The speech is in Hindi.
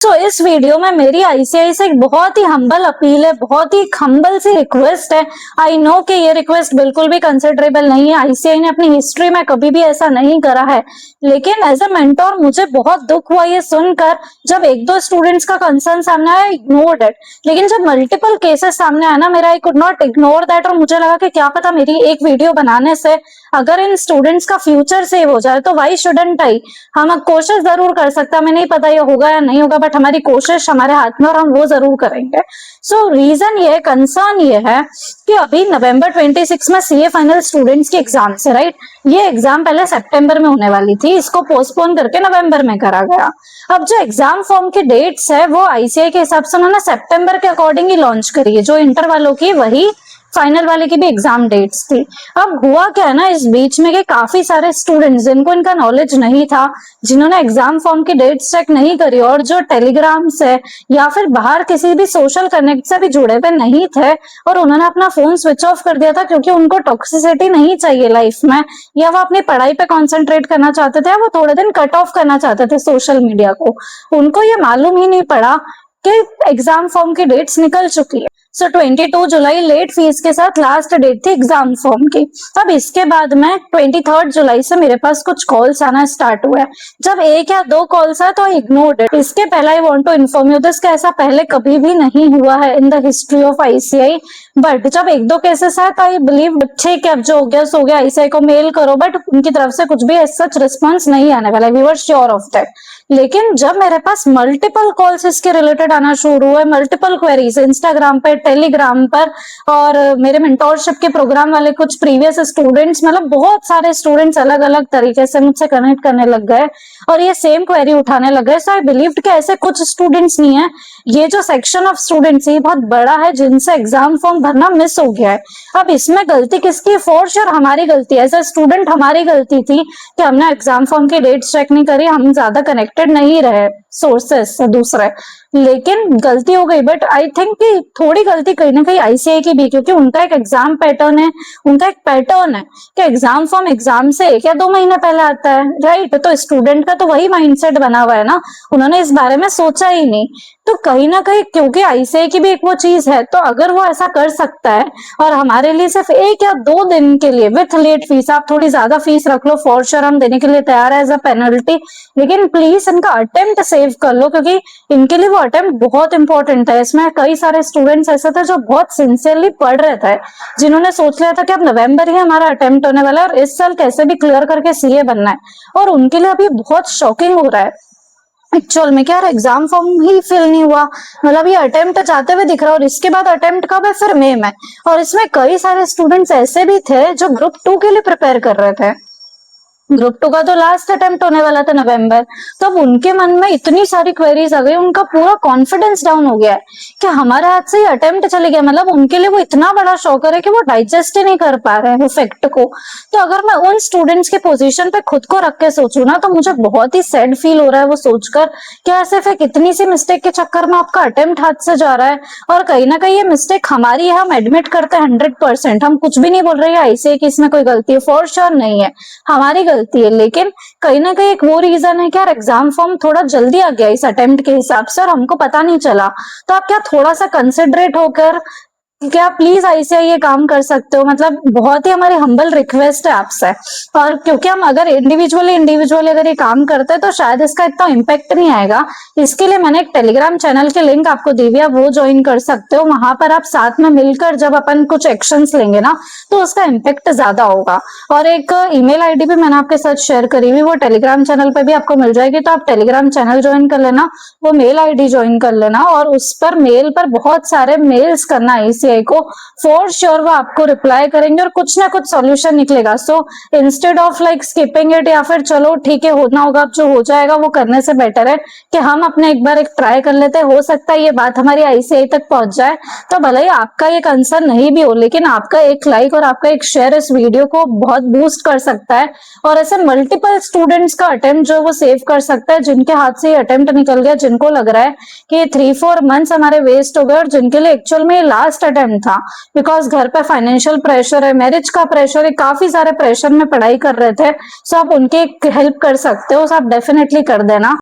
तो इस वीडियो में मेरी आईसीआई से एक बहुत ही हम्बल अपील है, बहुत ही हम्बल सी रिक्वेस्ट है। आई नो कि ये रिक्वेस्ट बिल्कुल भी कंसिडरेबल नहीं है, आईसीआई ने अपनी हिस्ट्री में कभी भी ऐसा नहीं करा है, लेकिन एज अ मेंटोर मुझे बहुत दुख हुआ ये सुनकर। जब एक दो स्टूडेंट्स का कंसर्न सामने आया, इग्नोर्ड इट, लेकिन जब मल्टीपल केसेस सामने आया ना, मेरा I could not ignore that, और मुझे लगा कि क्या पता मेरी एक वीडियो बनाने से अगर इन स्टूडेंट्स का फ्यूचर सेव हो जाए तो वाई शुडंट आई। हम अब कोशिश जरूर कर सकते हैं, हमें नहीं पता ये होगा या नहीं होगा, बट हमारी कोशिश हमारे हाथ में और हम वो जरूर करेंगे। सो रीजन ये, कंसर्न ये है कि अभी नवंबर 26 में सीए फाइनल स्टूडेंट्स की एग्जाम है, राइट। ये एग्जाम पहले सितंबर में होने वाली थी, इसको पोस्टपोन करके नवंबर में करा गया। अब जो एग्जाम फॉर्म की डेट्स है वो आईसीआई के हिसाब से उन्होंने सितंबर के अकॉर्डिंग ही लॉन्च करी है, जो इंटर वालों की वही फाइनल वाले की भी एग्जाम डेट्स थी। अब हुआ क्या है ना, इस बीच में कि काफी सारे स्टूडेंट्स जिनको इनका नॉलेज नहीं था, जिन्होंने एग्जाम फॉर्म की डेट्स चेक नहीं करी और जो टेलीग्राम से या फिर बाहर किसी भी सोशल कनेक्ट से भी जुड़े हुए नहीं थे, और उन्होंने अपना फोन स्विच ऑफ कर दिया था क्योंकि उनको टॉक्सिसिटी नहीं चाहिए लाइफ में, या वो अपनी पढ़ाई पे कॉन्सेंट्रेट करना चाहते थे, या वो थोड़े दिन कट ऑफ करना चाहते थे सोशल मीडिया को। उनको ये मालूम ही नहीं पड़ा कि एग्जाम फॉर्म की डेट्स निकल चुकी है। सो 22 जुलाई लेट फीस के साथ लास्ट डेट थी एग्जाम फॉर्म की। अब इसके बाद में 23 जुलाई से मेरे पास कुछ कॉल्स आना स्टार्ट हुआ है। जब एक या दो कॉल्स आए तो इग्नोर्ड इट। इसके पहले I want to inform you this, ऐसा पहले कभी भी नहीं हुआ है in the history of ICI, but जब एक दो केसेस आए तो आई बिलीव ठीक है, अब जो हो गया सो हो गया, आईसीआई को मेल करो, बट उनकी तरफ से कुछ भी सच रिस्पॉन्स नहीं आने वाला, we were sure of that. लेकिन जब मेरे पास मल्टीपल कॉल्स इसके रिलेटेड आना शुरू हुए, मल्टीपल क्वेरीज इंस्टाग्राम पे, टेलीग्राम पर, और मेरे मेंटोरशिप के प्रोग्राम वाले कुछ प्रीवियस स्टूडेंट्स, मतलब बहुत सारे स्टूडेंट्स अलग अलग तरीके से मुझसे कनेक्ट करने लग गए और ये सेम क्वेरी उठाने लग गए। सो आई बिलीव्ड कि ऐसे कुछ स्टूडेंट्स नहीं है, ये जो सेक्शन ऑफ स्टूडेंट्स ये बहुत बड़ा है जिनसे एग्जाम फॉर्म भरना मिस हो गया है। अब इसमें गलती किसकी? फॉर श्योर हमारी गलती है, एज अ स्टूडेंट हमारी गलती थी कि हमने एग्जाम फॉर्म की डेट चेक नहीं करी, हम ज्यादा कनेक्टेड नहीं रहे सोर्सेस से दूसरे, लेकिन गलती हो गई। बट आई थिंक कि थोड़ी गलती कहीं ना कहीं आईसीआई की भी, क्योंकि उनका एक एग्जाम पैटर्न है, उनका एक पैटर्न है कि एग्जाम फॉर्म एग्जाम से 1 या 2 महीने पहले आता है, राइट। तो स्टूडेंट का तो वही माइंडसेट बना हुआ है ना, उन्होंने इस बारे में सोचा ही नहीं। तो कहीं ना कहीं क्योंकि आईसीआई की भी एक वो चीज है, तो अगर वो ऐसा कर सकता है और हमारे लिए सिर्फ 1 या 2 दिन के लिए विथ लेट फीस, आप थोड़ी ज्यादा फीस रख लो, फॉर श्योर हम देने के लिए तैयार है एज अ पेनल्टी, लेकिन प्लीज इनका अटेम्प्ट सेव कर लो, क्योंकि इनके लिए वो अटेम्प्ट बहुत इंपॉर्टेंट है। इसमें कई सारे स्टूडेंट्स ऐसे थे जो बहुत सिंसियरली पढ़ रहे थे, जिन्होंने सोच लिया था कि अब नवंबर ही हमारा अटेम्प्ट होने वाला है और इस साल कैसे भी क्लियर करके सीए बनना है, और उनके लिए अभी बहुत शॉकिंग हो रहा है एक्चुअल में, क्या एग्जाम फॉर्म ही फिल नहीं हुआ, मतलब ये अटेम्प्ट जाते हुए दिख रहा है, और इसके बाद अटेम्प्ट कब है? फिर मई में। और इसमें कई सारे स्टूडेंट्स ऐसे भी थे जो ग्रुप 2 के लिए प्रिपेयर कर रहे थे, ग्रुप 2 का तो लास्ट अटेम्प्ट होने वाला था नवंबर। तो अब उनके मन में इतनी सारी क्वेरीज आ गई, उनका पूरा कॉन्फिडेंस डाउन हो गया है कि हमारे हाथ से ही अटेम्प्ट चले गया, मतलब उनके लिए वो इतना बड़ा शॉकर है कि वो डाइजेस्ट ही नहीं कर पा रहे हैं फैक्ट को। तो अगर मैं उन स्टूडेंट्स के पोजीशन पे खुद को रख के सोचूं ना, तो मुझे बहुत ही सैड फील हो रहा है वो सोचकर कि सिर्फ एक इतनी सी मिस्टेक के चक्कर में आपका अटेम्प्ट हाथ से जा रहा है, और कहीं ना कहीं ये मिस्टेक हमारी है, हम एडमिट करते हैं 100%, हम कुछ भी नहीं बोल रहे हैं आईसीआई की इसमें कोई गलती है, फॉर श्योर नहीं है, हमारी गलती है। लेकिन कहीं ना कहीं एक वो रीजन है कि यार एग्जाम फॉर्म थोड़ा जल्दी आ गया इस अटेम्प्ट के हिसाब से और हमको पता नहीं चला। तो आप क्या थोड़ा सा कंसिडरेट होकर क्या प्लीज आईसीआई ये काम कर सकते हो? मतलब बहुत ही हमारी हम्बल रिक्वेस्ट है आपसे, और क्योंकि हम अगर इंडिविजुअली अगर ये काम करते हैं तो शायद इसका इतना इम्पैक्ट नहीं आएगा। इसके लिए मैंने एक टेलीग्राम चैनल के लिंक आपको दी हुई है, वो ज्वाइन कर सकते हो। वहां पर आप साथ में मिलकर जब अपन कुछ एक्शंस लेंगे ना, तो उसका इम्पैक्ट ज्यादा होगा। और एक ईमेल आईडी भी मैंने आपके साथ शेयर करी हुई, वो टेलीग्राम चैनल पर भी आपको मिल जाएगी, तो आप टेलीग्राम चैनल ज्वाइन कर लेना, वो मेल आईडी ज्वाइन कर लेना, और उस पर मेल पर बहुत सारे मेल्स करना आईसीआई को, फॉर श्योर वो आपको रिप्लाई करेंगे और कुछ ना कुछ सॉल्यूशन निकलेगा। So instead of like skipping it या फिर चलो ठीक है होना होगा जो हो जाएगा, वो करने से बेटर है कि हम अपने एक बार एक ट्राई कर लेते हैं, हो सकता है ये बात हमारी आईसीआई तक पहुंच जाए। तो भले ही आपका ये कंसर्न नहीं भी हो, लेकिन आपका एक लाइक और आपका एक शेयर इस वीडियो को बहुत बूस्ट कर सकता है, और ऐसे मल्टीपल स्टूडेंट्स का अटेम्प्ट जो वो सेव कर सकता है, जिनके हाथ से ये अटेम्प्ट निकल गया, जिनको लग रहा है कि 3-4 मंथ्स हमारे वेस्ट हो गए, और जिनके लिए एक्चुअल में लास्ट अटेम्प्ट था, बिकॉज घर पे फाइनेंशियल प्रेशर है, मैरिज का प्रेशर है, काफी सारे प्रेशर में पढ़ाई कर रहे थे। सो आप उनकी हेल्प कर सकते हो, सो आप डेफिनेटली कर देना।